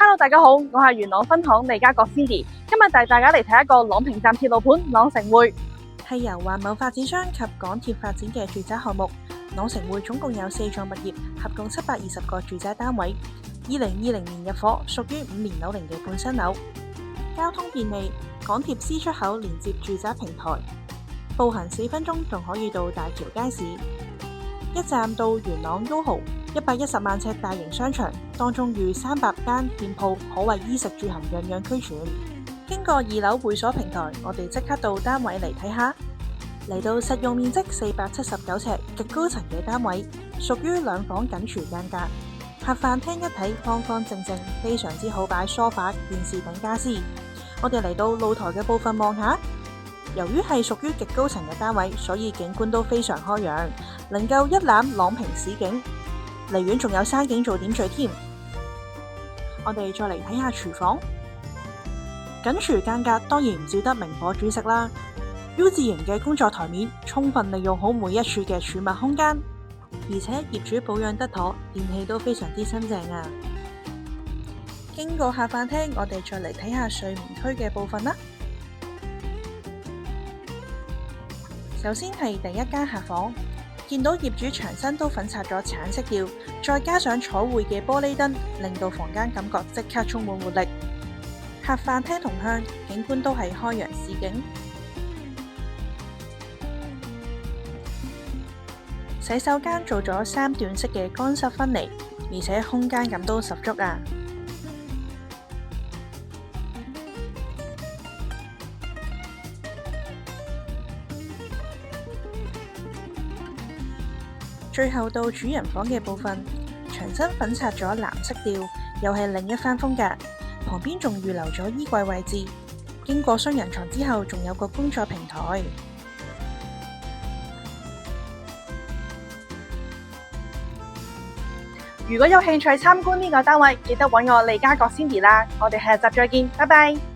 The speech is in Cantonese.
Hello，大家好，我係元朗分行利嘉閣 Cindy， 今日帶大家嚟睇一個朗屏站鐵路盤朗城匯，係由華懋發展商及港鐵發展嘅住宅項目。朗城匯總共有4座物業，合共720個住宅單位。2020年入伙，屬於5年樓齡嘅半新樓。交通便利，港鐵 C 出口連接住宅平台，步行4分鐘仲可以到大橋街市。一站到元朗 YOHO，110萬尺大型商場，當中逾300間店鋪，可謂衣食住行樣樣俱全。經過2樓會所平台，我哋即刻到單位嚟睇下。嚟到實用面積479尺極高層嘅單位，屬於兩房緊廚間隔，客飯廳一體方方正正，非常之好擺梳化、電視等家私。我哋嚟到露台嘅部分望下，由於係屬於極高層嘅單位，所以景觀都非常開揚，能夠一覽朗屏市景，離遠仲有山景做點綴添。我哋再嚟睇下廚房，緊廚間隔當然唔少得明火煮食啦。U 字型嘅工作台面，充分利用好每一處嘅儲物空間，而且業主保養得妥，電器都非常之新淨啊！經過下飯廳，我哋再嚟睇下睡眠區嘅部分啦。首先係第一間客房，見到業主牆身都粉刷咗橙色調，再加上彩繪嘅玻璃燈，令到房間感覺即刻充滿活力。客飯廳同向，景觀都係開揚市景。洗手間做咗3段式嘅乾濕分離，而且空間感都十足啊！最後到主人房嘅部分，牆身粉刷咗藍色調，又係另一番風格。旁邊仲預留咗衣櫃位置，經過雙人床之後，仲有個工作平台。如果有興趣參觀呢個單位，記得揾我利嘉閣 Cindy 啦，我哋下集再見，拜拜。